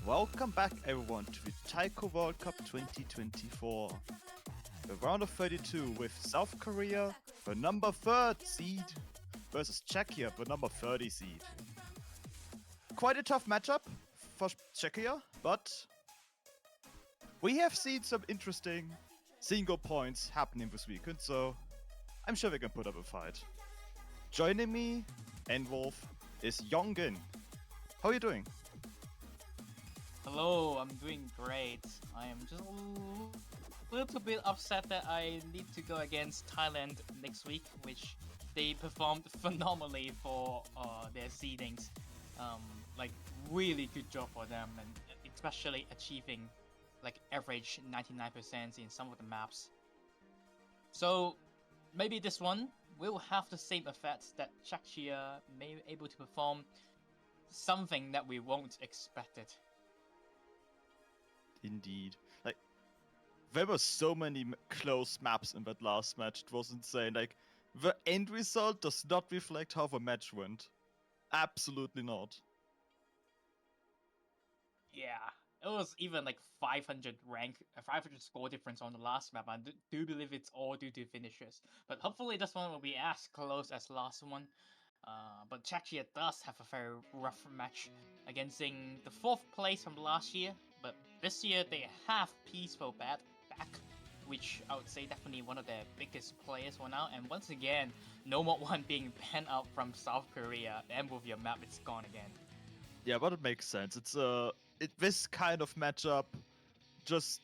Welcome back everyone to the Taiko World Cup 2024. The round of 32 with South Korea, the number 3rd seed, versus Czechia, the number 30 seed. Quite a tough matchup for Czechia, but we have seen some interesting single points happening this weekend, so I'm sure we can put up a fight. Joining me, Enwolf, is Yongin. How are you doing? Hello, I'm doing great. I am just a little bit upset that I need to go against Thailand next week, which they performed phenomenally for their seedings. Like really good job for them, and especially achieving like average 99% in some of the maps. So maybe this one will have the same effect that Czechia may be able to perform something that we won't expect it. Indeed. Like, there were so many close maps in that last match, it was insane. Like, the end result does not reflect how the match went. Absolutely not. Yeah, it was even like 500 score difference on the last map. I do believe it's all due to finishers. But hopefully this one will be as close as last one. But Czechia does have a very rough match against the 4th place from last year. But this year they have Peaceful back, which I would say definitely one of their biggest players for now. And once again, No1 being banned out from South Korea. And with your map, it's gone again. Yeah, but it makes sense. It's this kind of matchup. Just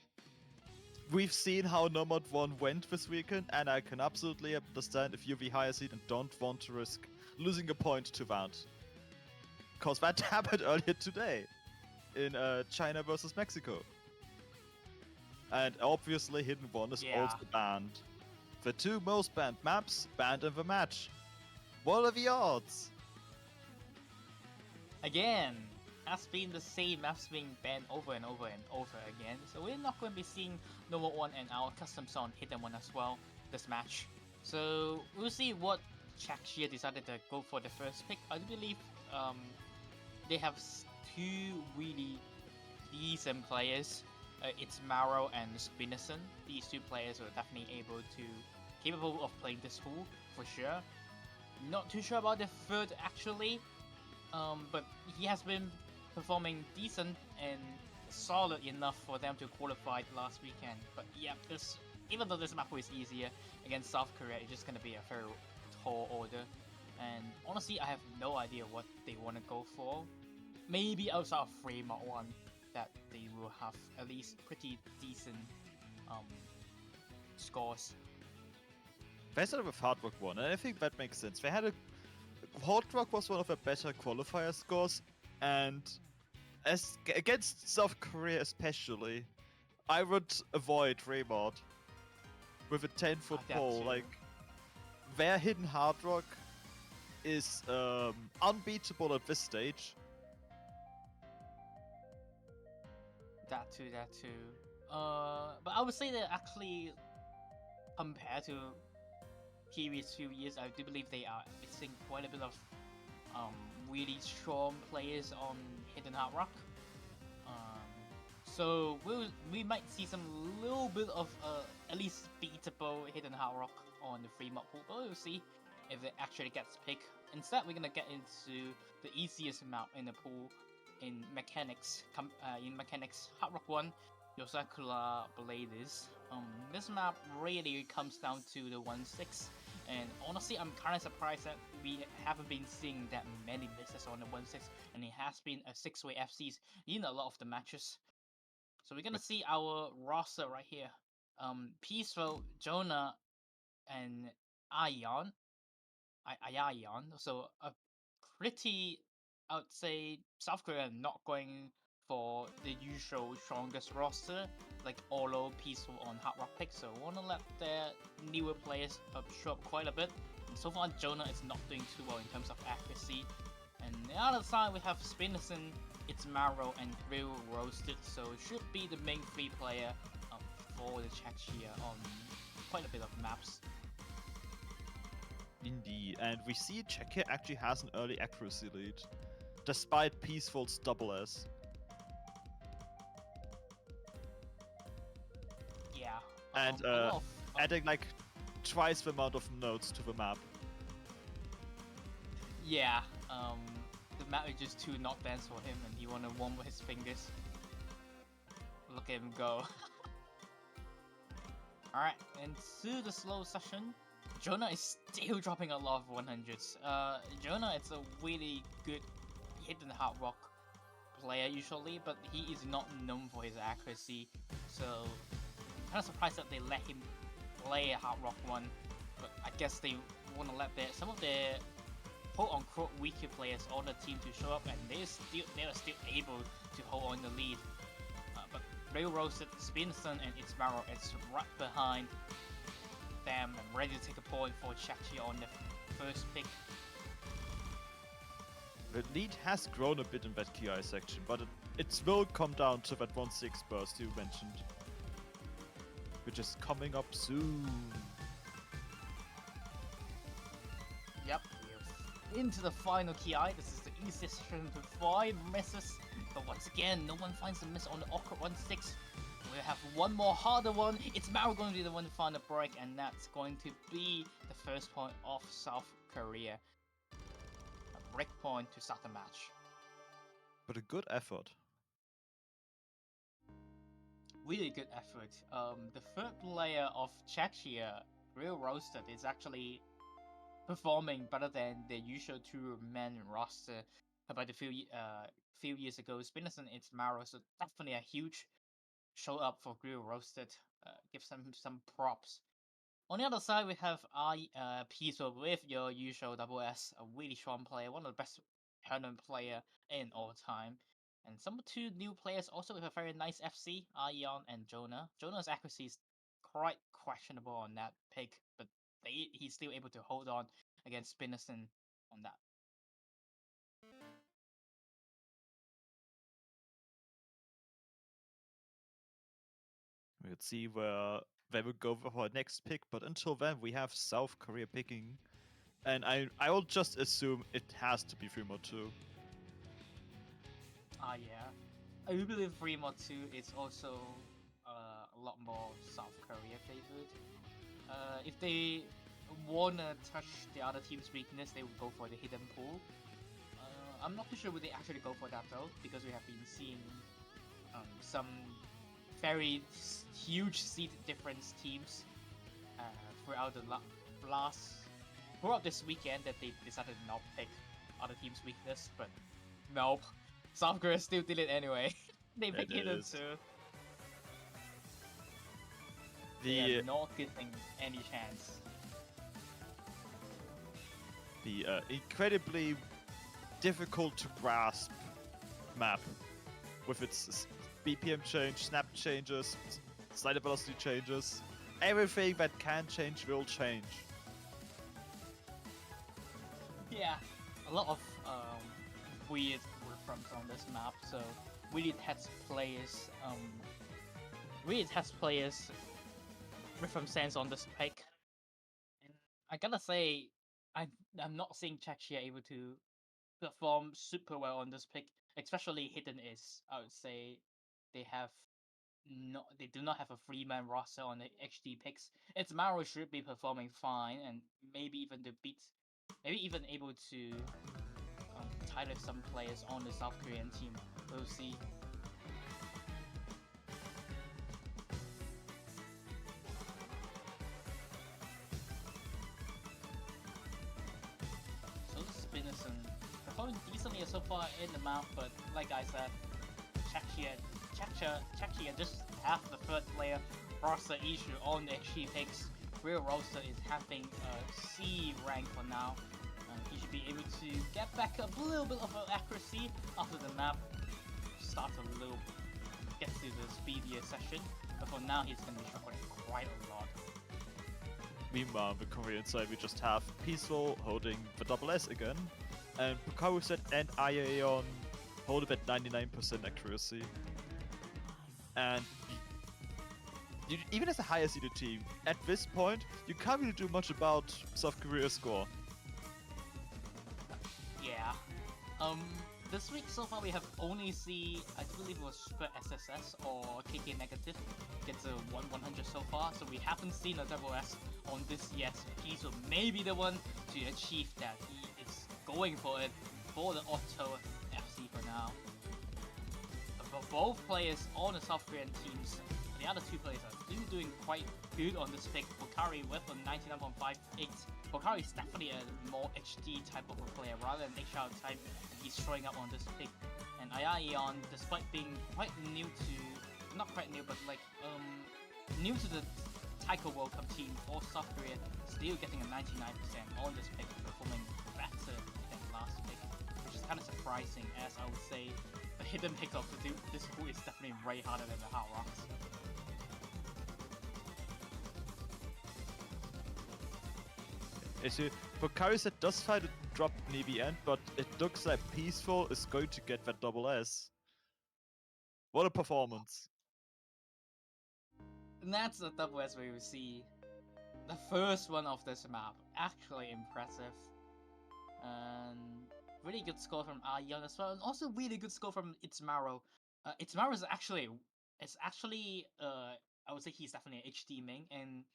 we've seen how No1 went this weekend, and I can absolutely understand if you're the higher seed and don't want to risk losing a point to that. Because that happened earlier today in China versus Mexico. And obviously Hidden One is also banned. The 2 most banned maps banned in the match. What are the odds? Again, has been the same maps being banned over and over and over again. So we're not going to be seeing No1 and our custom song Hidden One as well this match. So we'll see what Czechia decided to go for the first pick. I do believe they have 2 really decent players. It's Maro and Spinnerson. These 2 players are definitely capable of playing this pool for sure. Not too sure about the 3rd actually, but he has been performing decent and solid enough for them to qualify last weekend. But yeah, even though this map was easier against South Korea, it's just gonna be a very tall order. And honestly, I have no idea what they want to go for. Maybe outside of Fremont one, that they will have at least pretty decent scores. They started with Hard Rock 1, and I think that makes sense. Hard Rock was one of the better qualifier scores, and against South Korea especially, I would avoid Raymond with a 10-foot pole. Like, their Hidden Hard Rock is unbeatable at this stage. That too. But I would say that actually, compared to previous few years, I do believe they are missing quite a bit of really strong players on Hidden Hard Rock. So we might see some little bit of at least beatable Hidden Hard Rock on the Fremont pool, but we'll see if it actually gets picked. Instead, we're gonna get into the easiest map in the pool in Mechanics. Hard Rock 1, Yosakura Blades. This map really comes down to the 1-6, and honestly, I'm kind of surprised that we haven't been seeing that many misses on the 1-6, and it has been a 6-way FCs in a lot of the matches. So we're gonna see our roster right here. Peaceful, Jonah, and Ayan. So a pretty, I would say, South Korea not going for the usual strongest roster, like Olo, Peaceful on Hard Rock pick. So wanna let their newer players show up quite a bit. And so far, Jonah is not doing too well in terms of accuracy. And the other side, we have Spinnerson, it's Maro, and Grill Roasted. So it should be the main 3 player for the Czechia on quite a bit of maps. Indeed, and we see Czechia actually has an early accuracy lead, despite Peaceful's double S. And a lot of, adding like twice the amount of nodes to the map. yeah, the map is just too not dense for him, and he wanna warm his fingers. Look at him go. Alright, and to the slow session, Jonah is still dropping a lot of 100s. Jonah is a really good hidden hard rock player usually, but he is not known for his accuracy, so I'm kind of surprised that they let him play a hard rock one, but I guess they want to let some of their quote-unquote weaker players on the team to show up, and they are still able to hold on the lead. But Real Roasted, Spinson, and Ismaro is right behind them and ready to take a point for Czechia on the first pick. The lead has grown a bit in that QI section, but it will come down to that 1-6 burst you mentioned, which is coming up soon. Yep, we're into the final KI. This is the easy session with 5 misses, but once again, no one finds a miss on the awkward 1-6. We have one more harder one. It's Maro going to be the one to find a break, and that's going to be the first point of South Korea. A break point to start the match. But a good effort. Really good effort. The third player of Czechia, Real Roasted, is actually performing better than the usual 2-man roster about a few years ago. Spinnerson and Maro, so definitely a huge show up for Real Roasted. Give some props. On the other side, we have Peaceful with your usual double S, a really strong player, one of the best tournament player in all time. And some 2 new players also with a very nice FC, Ion and Jonah. Jonah's accuracy is quite questionable on that pick, but he's still able to hold on against Spinnerson on that. We'll see where they will go for our next pick, but until then we have South Korea picking. And I will just assume it has to be 3-2. Yeah. I do believe 3-2 is also a lot more South Korea favored. If they wanna touch the other team's weakness, they would go for the hidden pool. I'm not too sure would they actually go for that though, because we have been seeing some very huge seed difference teams throughout this weekend that they decided not to pick other teams' weakness, but nope. South Korea still did it anyway. They picked hidden too. They are not giving any chance. The incredibly difficult to grasp map with its BPM change, snap changes, slider velocity changes. Everything that can change will change. Yeah, a lot of weird workfronts on this map, so really test players with some sense on this pick. And I gotta say, I'm not seeing Czechia able to perform super well on this pick, especially hidden is. I would say they do not have a 3-man roster on the HD picks. Its Maro should be performing fine and maybe even able to tie with some players on the South Korean team. We'll see. So Spinnerson performing decently so far in the map, but like I said, Czechia just have the third player roster issue on the XG picks. Real Roaster is having a C rank for now. He should be able to get back a little bit of accuracy after the map starts get to the speedier session. But for now, he's going to be struggling quite a lot. Meanwhile, on the Korean side, we just have Peaceful holding the double S again, and Pukaruset and Ion hold at 99% accuracy. And even as a higher seeded team, at this point, you can't really do much about South Korea's score. Yeah. This week so far we have only seen, I believe it was Super SSS or KK Negative, gets a 100 so far, so we haven't seen a double S on this yet. He's maybe the one to achieve that. He is going for it for the Auto FC for now. But both players on the South Korean teams, the other two players are still doing quite good on this pick. Pokari with a 99.58. Pokari is definitely a more HD type of a player rather than HR type. He's showing up on this pick. And Ayaeon, despite being quite new to, not quite new, but like new to the Taiko World Cup team for South Korea, still getting a 99% on this pick, performing better than last pick, which is kind of surprising, as I would say the hidden pick of this pool is definitely way harder than the Hard Rocks. Pokari said does try to drop near the end, but it looks like Peaceful is going to get that double S. What a performance! And that's the double S we will see. The first one of this map, actually impressive. And really good score from Ayeon as well, and also really good score from Itzmaro. Itzmaro is actually, I would say he's definitely an HD main, and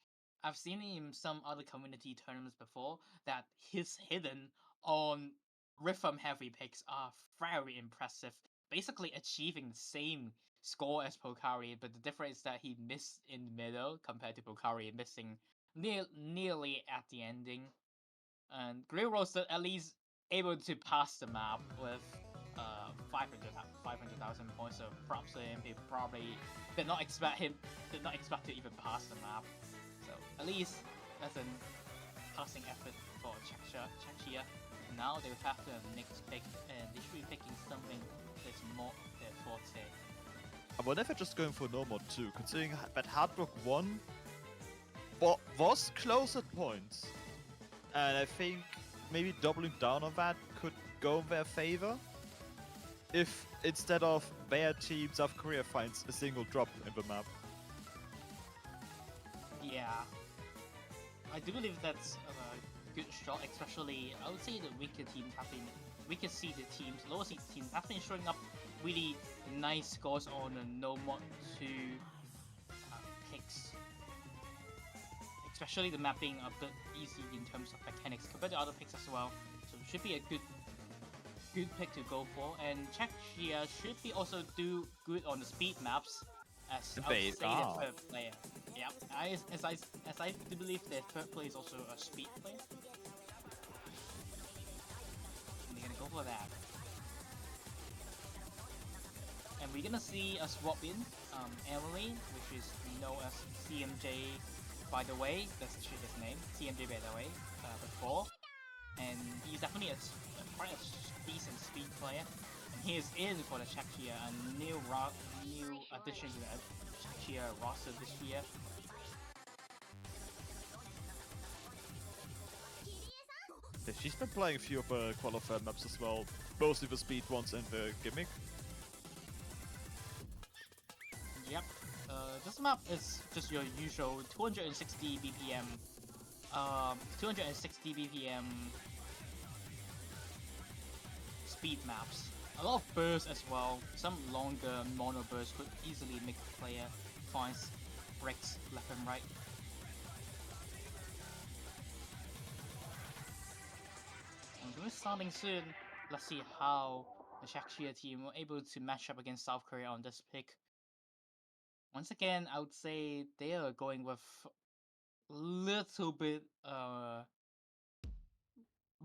I've seen him in some other community tournaments before that his hidden on rhythm heavy picks are very impressive. Basically achieving the same score as Pokari, but the difference is that he missed in the middle compared to Pokari missing nearly at the ending. And Grey Roasted at least able to pass the map with 500,000 points, so props to him. He probably did not expect to even pass the map. So at least that's a passing effort for Czechia. Now they will have the next pick, and they should be picking something that's more their forte. I wonder if they're just going for no mod 2, considering that Hard Rock 1 was close at points. And I think maybe doubling down on that could go in their favor. If instead of their team, South Korea finds a single drop in the map. Yeah. I do believe that's a good shot, especially I would say the weaker teams have been, weaker seeded teams, lower seeded teams have been showing up really nice scores on the no mod 2 picks. Especially the map being a bit easy in terms of mechanics compared to other picks as well. So it should be a good pick to go for. And Czechia should be also do good on the speed maps as I would say the third player. Yeah, as I do believe their third player is also a speed player. And they're gonna go for that. And we're gonna see a swap in Emily, which is known as CMJ. By the way, that's his name, CMJ by the way, before. And he's definitely quite a decent speed player. And he is in for the Czechia, a new addition to the Czechia roster this year. Yeah, she's been playing a few of the qualified maps as well, mostly the speed ones and the gimmick. Yep. This map is just your usual 260 BPM, 260 BPM speed maps. A lot of bursts as well. Some longer mono bursts could easily make the player find bricks left and right. And we're starting soon. Let's see how the Czechia team were able to match up against South Korea on this pick. Once again, I would say they are going with a little bit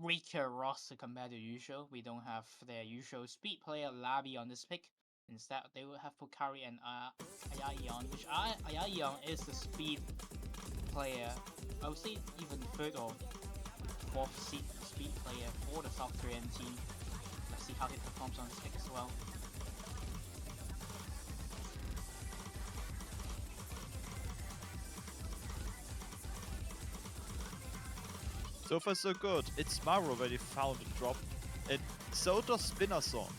weaker roster compared to usual. We don't have their usual speed player Labi on this pick. Instead, they will have Pokari and Ayaeon, which Ayaeon is the speed player. I would say even third or fourth speed player for the South Korean team. Let's see how he performs on this pick as well. So far so good. Itzmaro already found a drop, and so does Spinner Song.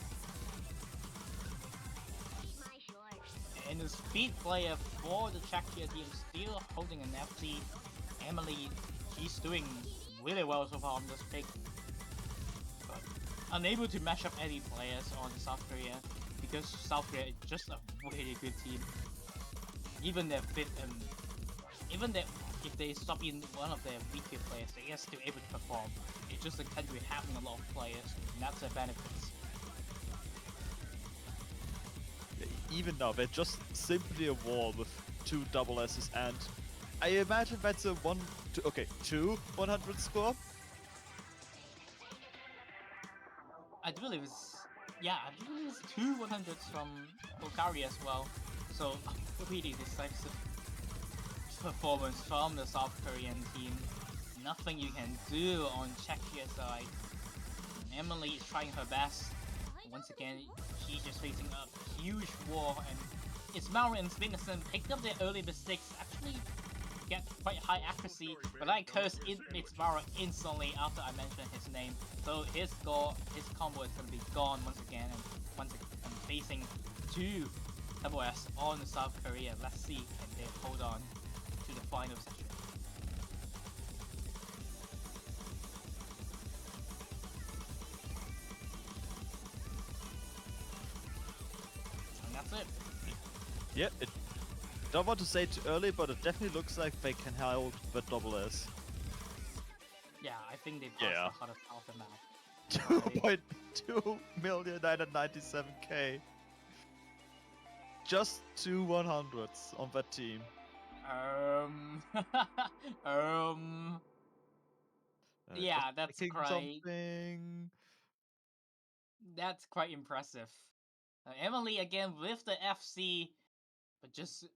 And the speed player for the Czechia team still holding an FC. Emily, she's doing really well so far on this pick, but unable to match up any players on South Korea because South Korea is just a really good team. even their fit even that if they stop in one of their weaker players, they are still able to perform. It's just the country having a lot of players, and that's their benefits. Even now, they're just simply a wall with two double S's, and I imagine that's a 2 100 score. I do believe it's I do believe it's two 100s from Bulgaria as well. So really decisive performance from the South Korean team. Nothing you can do on Czechia's side. Emily is trying her best. Once again, she's just facing a huge wall, and it's Mauro and Spinnerson picked up their early mistakes, actually get quite high accuracy, but I curse it's Mauro instantly after I mentioned his name. So his combo is gonna be gone once again, and facing two double S on South Korea. Let's see, can they hold on to the final section? And that's it. Yeah, don't want to say too early, but it definitely looks like they can hold the double S. Yeah, I think they passed the hottest half the map. 2.2,997,000. Just two 100s on that team. Yeah, that's quite. Something. That's quite impressive. Emily again with the FC, but just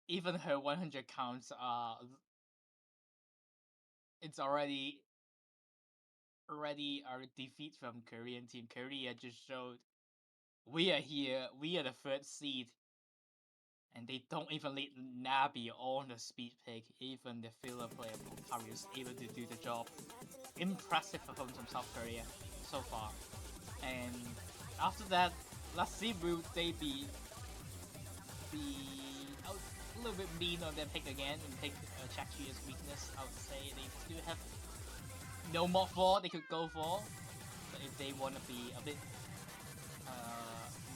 even her 100 counts are. It's already a defeat from Korean team. Korea just showed we are here, we are the third seed, and they don't even let Nabi on the speed pick. Even the filler player Pokari is able to do the job. Impressive performance from South Korea so far. And after that, let's see will they be a little bit mean on their pick again and pick Czechia's weakness. I would say they still have no more 4 they could go for, but if they want to be a bit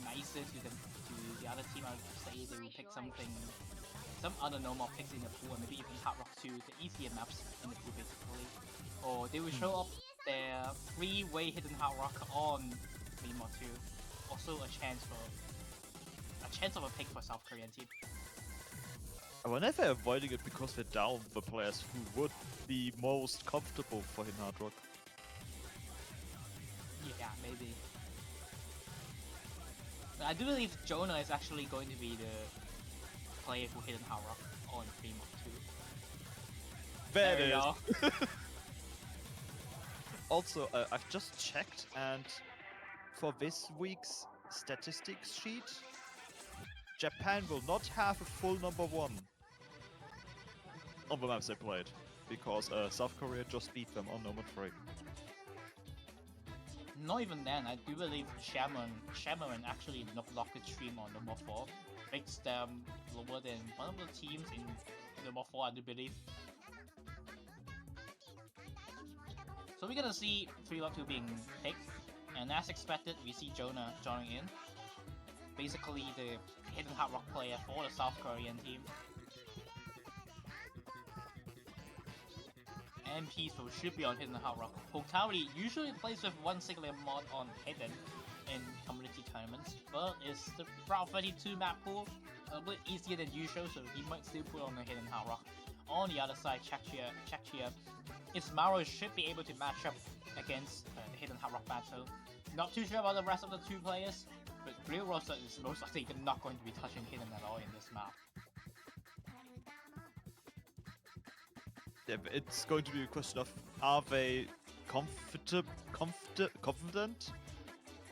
nicer to the other team, I would say they will pick some other normal picks in the pool, and maybe even Hard Rock 2, the easier maps in the pool basically, or they will show up their 3-way hidden Hard Rock on Primo 2. Also a chance of a pick for South Korean team. I wonder if they're avoiding it because they're down the players who would be most comfortable for Hidden Hard Rock. Yeah, maybe. I do believe Jonah is actually going to be the player who Hidden Hard Rock on Primo 2. There it is. Also, I've just checked, and for this week's statistics sheet, Japan will not have a full number 1 on the maps they played, because South Korea just beat them on number 3. Not even then, I do believe Shaman actually locked the stream on number 4, makes them lower than one of the teams in number 4, I do believe. So we're gonna see 3-2 being picked, and as expected, we see Jonah joining in. Basically the Hidden Hard Rock player for the South Korean team. And Peaceful should be on Hidden Hard Rock. Pokari usually plays with one singular mod on Hidden in community tournaments, but it's the Route 32 map pool, a bit easier than usual, so he might still put on the Hidden Hard Rock. On the other side, Czechia, its Mauro should be able to match up against the Hidden Hard Rock battle. Not too sure about the rest of the 2 players, but Real Roster is most likely not going to be touching Hidden at all in this map. Yeah, it's going to be a question of, are they confident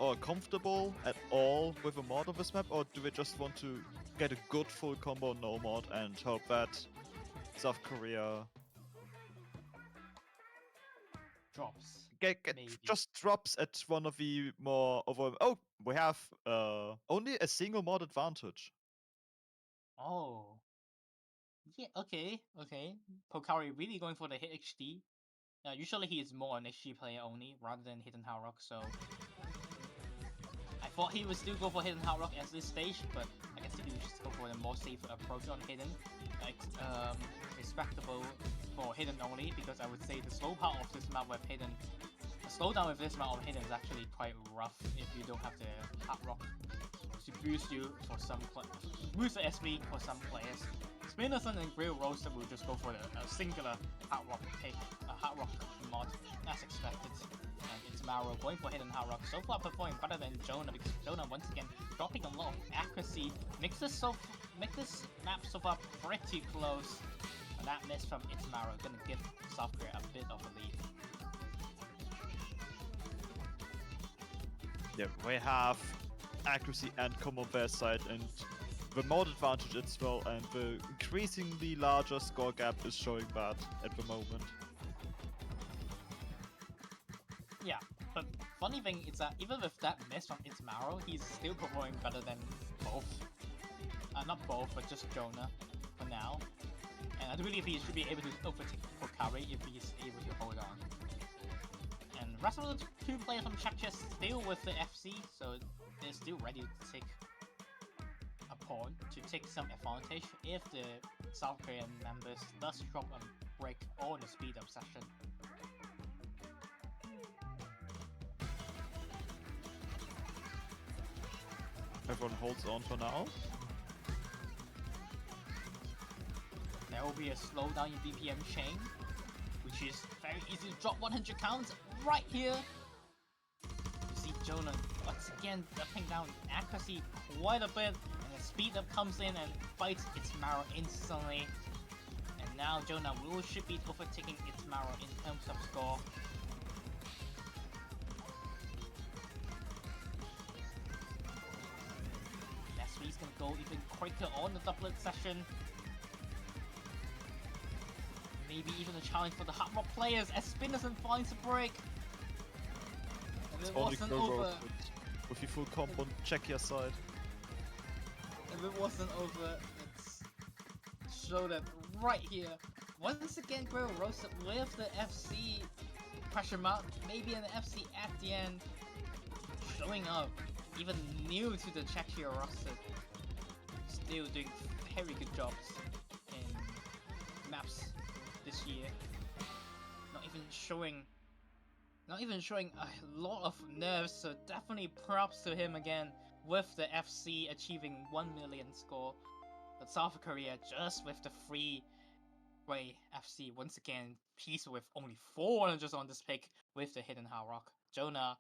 or comfortable at all with a mod on this map, or do they just want to get a good full combo no mod and hope that South Korea Drops. just drops at one of the more over. Oh, we have only a single mod advantage. Oh. Yeah, okay. Pokari really going for the hit HD. Usually he is more an HD player only, rather than Hidden Hard Rock, so I thought he would still go for Hidden Hard Rock at this stage, but I guess he would just go for the more safer approach on Hidden. Like, respectable for Hidden only, because I would say the slow part of this map with Hidden, the slowdown with this map of Hidden is actually quite rough if you don't have the Hard Rock to boost you for some boost the SP for some players. Spinnerson and Grill Roaster will just go for a singular Hard Rock pick, a Hard Rock mod, as expected. And it's Maro going for Hidden Hard Rock, so far performing better than Jonah, because Jonah once again dropping a lot of accuracy, makes this map so far pretty close. But that miss from It's Maro gonna give South Korea a bit of a lead. Yeah, we have accuracy and combo on their side, and the mode advantage as well, and the increasingly larger score gap is showing that at the moment. Yeah, but funny thing is that even with that miss from It's Maro, he's still performing better than both. Not both, but just Jonah for now. And I do believe he should be able to overtake Pokari if he's able to hold on. And rest of the two players from Czechia still with the FC, so they're still ready to take a pawn, to take some advantage if the South Korean members does drop a break or the speed up session. Everyone holds on for now. There will be a slowdown in BPM chain, which is very easy to drop 100 counts right here. You see Jonah once again dropping down accuracy quite a bit, and the speed up comes in and fights It's Maro instantly. And now Jonah should be overtaking It's Maro in terms of score. He's gonna go even quicker on the doublet session. Maybe even a challenge for the Hard Rock players as Spinnerson finds a break. And it wasn't over. With your full comp on Czechia side. If it wasn't over, let's show that right here. Once again, Grill Roasted with the FC pressure mark, maybe an FC at the end, showing up. Even new to the Czechia roster, still doing very good jobs in maps this year. Not even showing a lot of nerves, so definitely props to him again with the FC achieving 1 million score. But South Korea just with the free-way FC once again, peaceful with only 400 on this pick with the Hidden Hard Rock. Jonah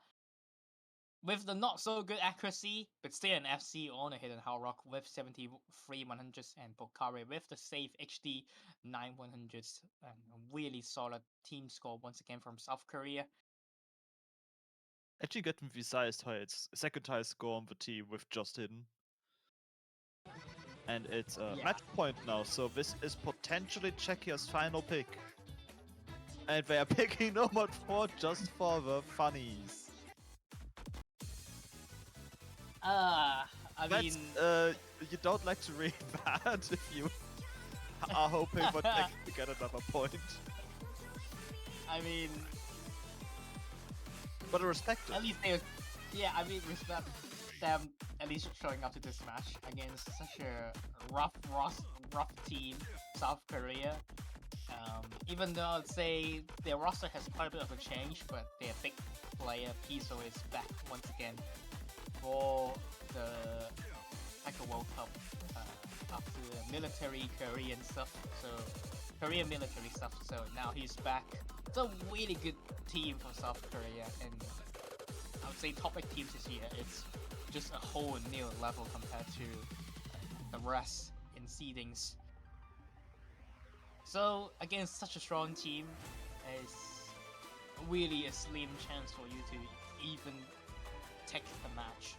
with the not so good accuracy, but still an FC on a Hidden Hard Rock with 73 100s, and Pokari with the safe HD 9 100s. And a really solid team score once again from South Korea. Actually getting the highest heights, second highest score on the team with just Hidden. And it's a match point now, so this is potentially Czechia's final pick. And they are picking Nomad 4 just for the funnies. I mean, you don't like to read that if you are hoping for Czechia to get another point. I mean, but I respect it. At least they, respect them at least showing up to this match against such a rough team, South Korea. Even though I'd say their roster has quite a bit of a change, but their big player Piso is back once again for the Taiko World Cup after the military Korean stuff, so Korean military stuff. So now he's back. It's a really good team for South Korea, and I would say top 8 teams this year. It's just a whole new level compared to the rest in seedings. So against such a strong team, it's really a slim chance for you to even take the match.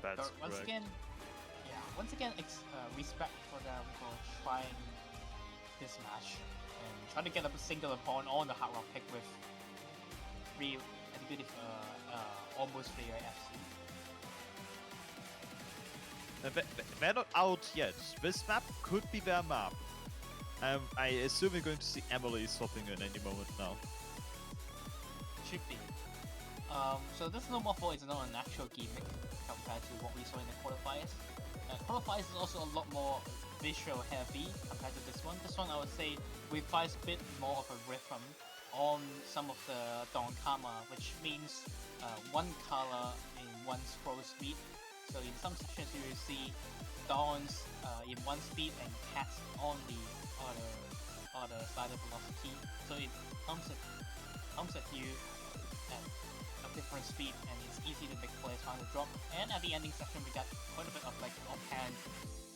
That's so once again, respect for them for trying this match and trying to get a single pawn on the Hard Rock pick with almost fair FC. They're not out yet. This map could be their map. I assume we're going to see Emily swapping in any moment now. Should be. So this normal 4 is not an actual gimmick compared to what we saw in the qualifiers. Qualifiers is also a lot more visual heavy compared to this one. This one I would say requires a bit more of a rhythm on some of the Donkama, which means one color in one scroll speed. So in some sections you will see Dawns in one speed and Cats on the other side of velocity. So it comes at you at a different speed, and it's easy to make players find a drop. And at the ending section we got quite a bit of like offhand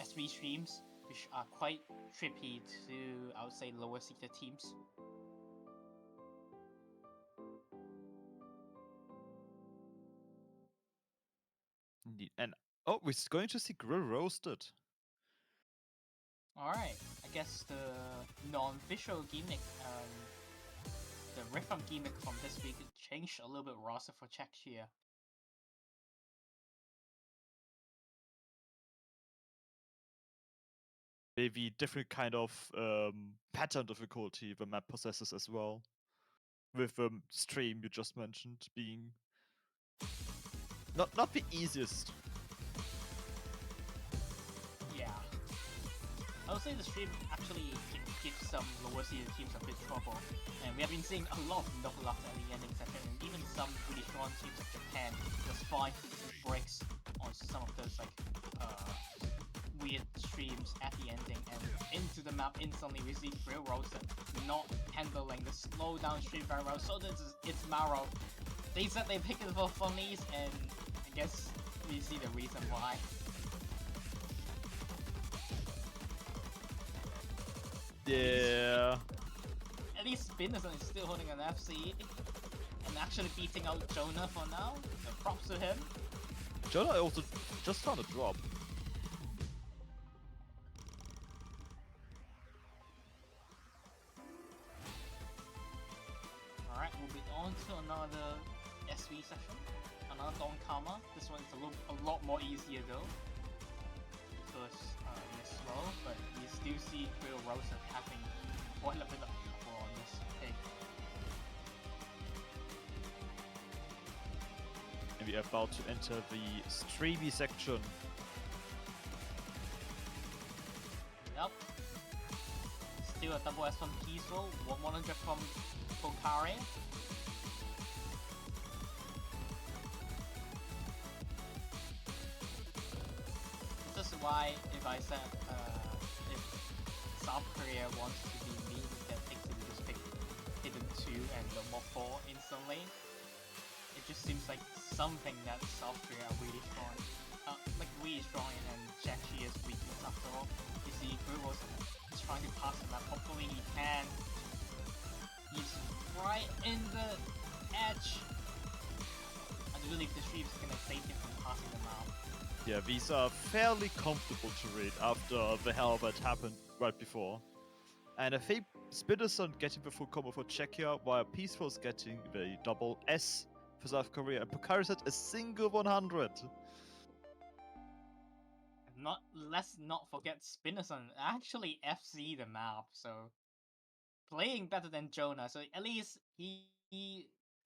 SV streams, which are quite trippy to, I would say, lower seeded teams. Indeed. And oh, we're going to see Grill Roasted. Alright, I guess the non-visual gimmick, the rhythm gimmick from this week changed a little bit roster for Czechia. Maybe different kind of pattern difficulty the map possesses as well. With the stream you just mentioned being not the easiest. Yeah. I would say the stream actually can give some lower seeded teams a bit trouble, and we have been seeing a lot of knuckle ups at the ending section, and even some really strong teams like Japan just find breaks on some of those like weird streams at the ending, and into the map instantly we see Real Rosa not handling the slow down stream very well. So it's Maro. They said they picked it for funnies, and I guess we see the reason why. Yeah. At least Spinnerson is still holding an FC and actually beating out Jonah for now. So props to him. Jonah also just found a drop. Alright, moving on to another SV session. Another Donkama. This one is a lot more easier though. Because it's slow, but you still see Real Rosa having quite a bit of trouble on this pick. And we are about to enter the streamy section. Yep. Still a double S from Kiesel, 100 from Pokare. This is why if I said if South Korea wants to be me, that takes it to just pick Hidden 2 and no more 4 instantly. It just seems like something that South Korea are really strong. Like really strong, and Czechia's weakness after all. You see Grubos is trying to pass the map, hopefully he can. He's right in the edge. I do believe the stream's gonna save him from passing the map. Yeah, these are fairly comfortable to read after the hell that happened right before. And I think Spinnerson getting the full combo for Czechia, while Peaceful's getting the double S for South Korea, and Pokari said a single 100. Let's not forget Spinnerson actually FC the map, so playing better than Jonah. So at least he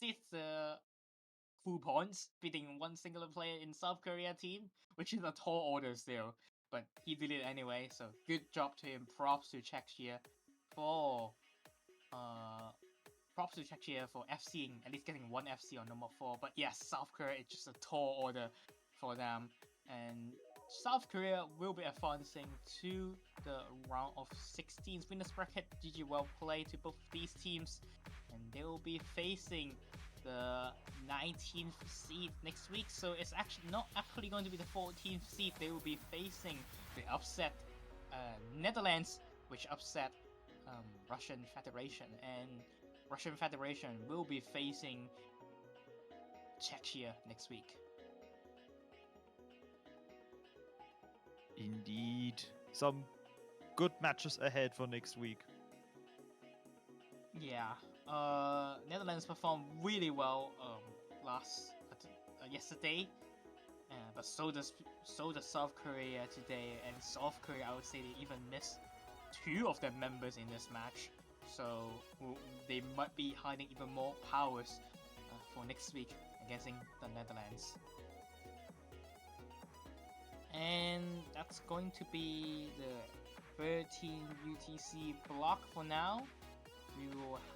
did the full points, beating one singular player in South Korea team, which is a tall order still. But he did it anyway, so good job to him. Props to Czechia for FCing, at least getting one FC on number 4. But yes, South Korea is just a tall order for them, and South Korea will be advancing to the round of 16. Winners bracket. GG well played to both of these teams, and they will be facing the 19th seed next week. So it's actually not actually going to be the 14th seed. They will be facing the upset Netherlands, which upset Russian Federation, and Russian Federation will be facing Czechia next week. Indeed. Some good matches ahead for next week. Yeah, Netherlands performed really well yesterday, but so does South Korea today, and South Korea, I would say they even missed 2 of their members in this match, so they might be hiding even more powers for next week, and guessing the Netherlands. And that's going to be the 13 UTC block for now. We will have